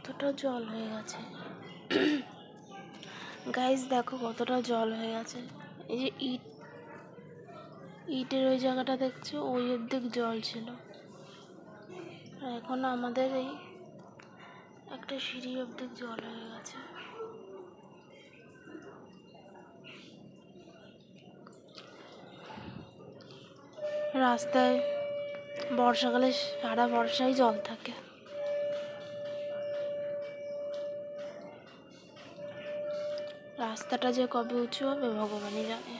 কতটা জল হয়ে গেছে গাইস, দেখো কতটা জল হয়ে গেছে। এই যে ইটের ওই জায়গাটা দেখছো, ওই অর্ধেক জল ছিল। আর এখন আমাদের এই একটা সিঁড়ি অর্ধেক জল হয়ে গেছে। রাস্তায় বর্ষাকালে সারা বর্ষায় জল থাকে। রাস্তাটা যে কবে উঁচু হবে ভগবানই জানে।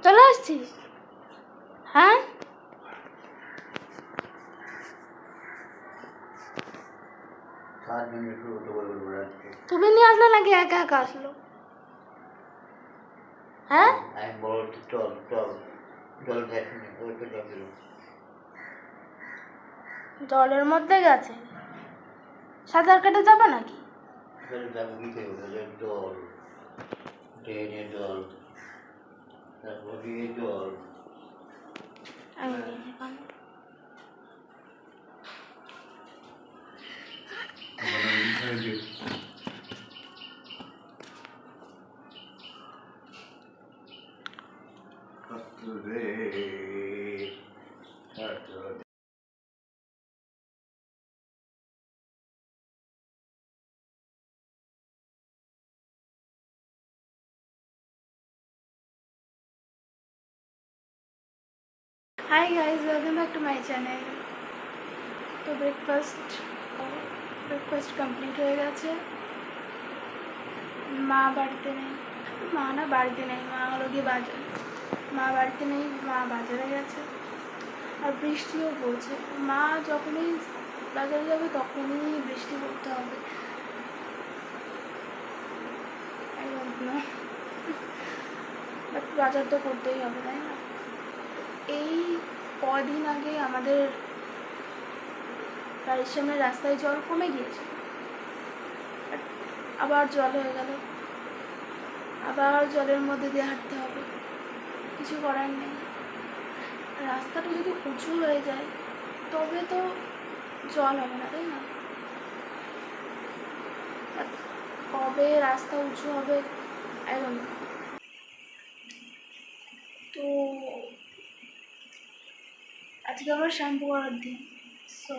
চলে আসছিস? হ্যাঁ, তুমি নিয়ে আসলে নাকি একা একা আসলো? হ্যাঁ, জলের মধ্যে গেছে, সাঁতার কেটে যাবে নাকি? Hi guys, welcome back to my channel. তো ব্রেকফাস্ট কমপ্লিট হয়ে গেছে। মা বাড়িতে নেই, মা হলো গিয়ে বাজার। মা বাড়িতে নেই, মা বাজারে গেছে। আর বৃষ্টিও পড়ছে। মা যখনই বাজারে যাবে তখনই বৃষ্টি পড়তে হবে। বাট বাজার তো করতেই হবে, তাই না? এই কদিন আগে আমাদের বাড়ির সামনে রাস্তায় জল কমে গিয়েছে, আবার জল হয়ে গেল। আবার জলের মধ্যে দিয়ে হাঁটতে হবে, কিছু করার নেই। রাস্তাটা যদি উঁচু হয়ে যায় তবে তো জল হবে না, তাই না? কবে রাস্তা উঁচু হবে এখন। তো আজকে আমার শ্যাম্পু করার দিন। সো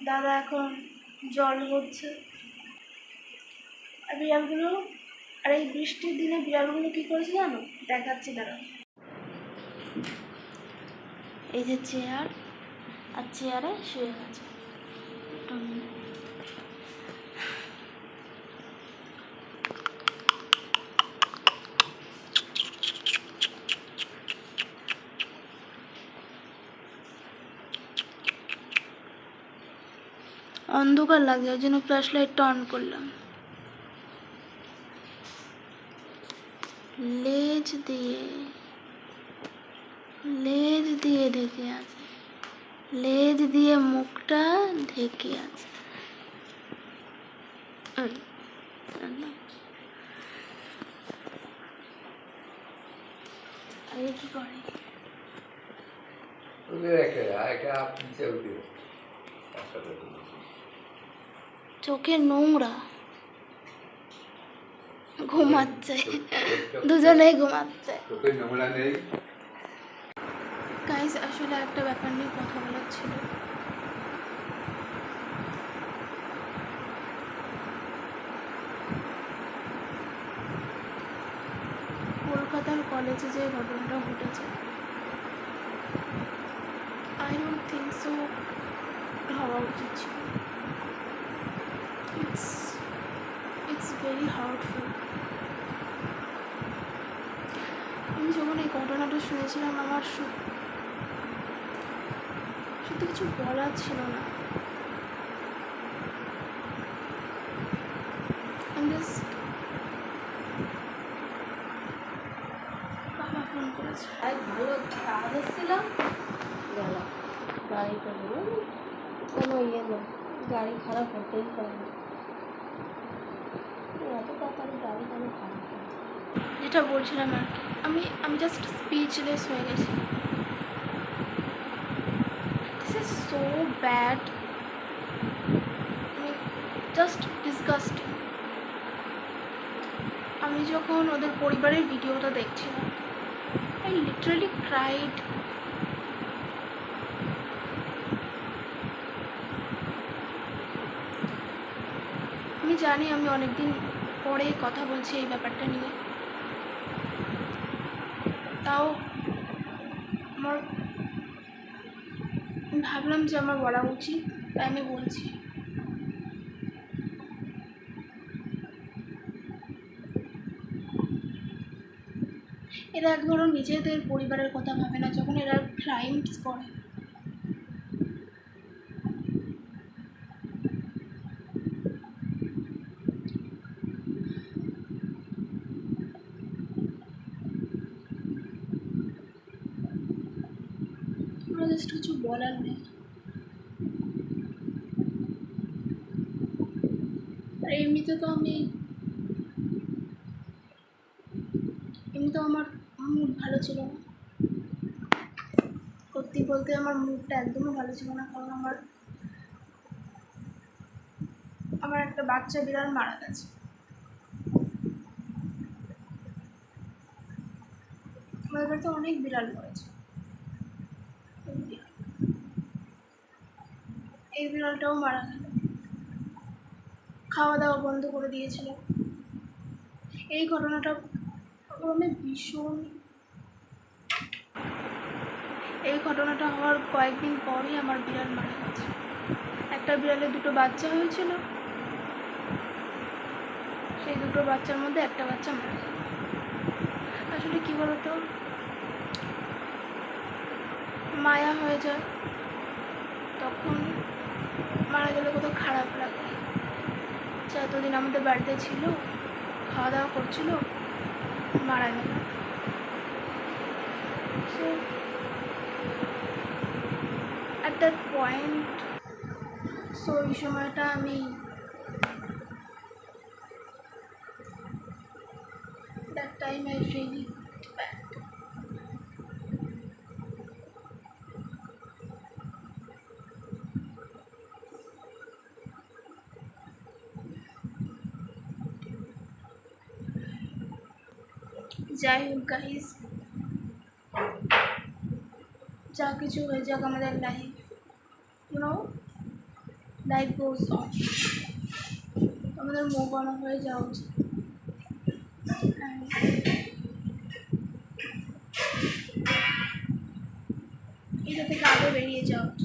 দাদা এখন জল ভরছে। আর বিড়ালগুলো, আর এই বৃষ্টির দিনে বিড়ালগুলো কী করেছে জানো? দেখাচ্ছি দাঁড়া। এই যে চেয়ার, আর চেয়ারে শুয়ে গেছে। অন্ধকার লাগছে, ওই জন্য ফ্ল্যাশ লাইটটা অন করলাম। লেজ দিয়ে ঢেকে আছে, লেজ দিয়ে মুখটা ঢেকে আছে। কি করে চোখে নোংরা, ঘুমাচ্ছে, দুজনেই ঘুমাচ্ছে। গাইস, আসলে একটা ব্যাপার নিয়ে কথা বলার ছিল। কলকাতার কলেজে যে ঘটনাটা ঘটেছে, আই ডোন্ট থিঙ্ক সো হওয়া উচিত ছিল। It's very heartful. আমি যখন এই ঘটনাটা শুনেছিলাম, আমার সত্যি কিছু বলার ছিল না। বাবা ফোন করেছে, ভালো কাজ এসেছিলাম, গেলাম। গাড়িটা কোনো গাড়ি খারাপ হতেই পারে, এত তাড়াতাড়ি গাড়ি খারাপ। যেটা বলছিলাম আর কি, আমি আমি জাস্ট স্পিচলেস হয়ে গেছি। This is so bad, just disgusting. আমি যখন ওদের পরিবারের ভিডিওটা দেখছিলাম, আই লিটারালি ক্রাইড। আমি জানি আমি অনেকদিন পরে কথা বলছি এই ব্যাপারটা নিয়ে, তাও আমার ভাবলাম যে আমার বলা উচিত, তাই আমি বলছি। এরা একবারও নিজেদের পরিবারের কথা ভাবে না যখন এরা ক্রাইমস করে। আমার জাস্ট কিছু বলার নেই। আর এমনিতেও আমার মুড ভালো ছিল না। সত্যি বলতে আমার মুডটা একদমই ভালো ছিল না, কারণ আমার একটা বাচ্চা বিড়াল মারা গেছে। আমাদের বাড়িতে অনেক বিড়াল মরেছে। এই বিড়ালটাও মারা গেল, খাওয়া দাওয়া বন্ধ করে দিয়েছিল। এই ঘটনাটা আমি ভীষণ, এই ঘটনাটা হওয়ার কয়েকদিন পরই আমার বিড়াল মারা গেছে। একটা বিড়ালের 2টো বাচ্চা হয়েছিল, সেই 2টো বাচ্চার মধ্যে একটা বাচ্চা মারা গেল। আসলে কী বলতো, মায়া হয়ে যায়, তখন মারা গেলে কত খারাপ লাগে যে এতদিন আমাদের বাড়িতে ছিল, খাওয়া দাওয়া করছিল, মারা গেল। So at that point, so এই সময়টা আমি that time I really felt bad. যাই হোক গাইস, যা কিছু হয়ে যাক আমাদের লাইফ, লাইফ গোজ অন, আমাদের মুভ অন হয়ে যাওয়া উচিত। এটা থেকে আগে বেরিয়ে যাওয়া উচিত।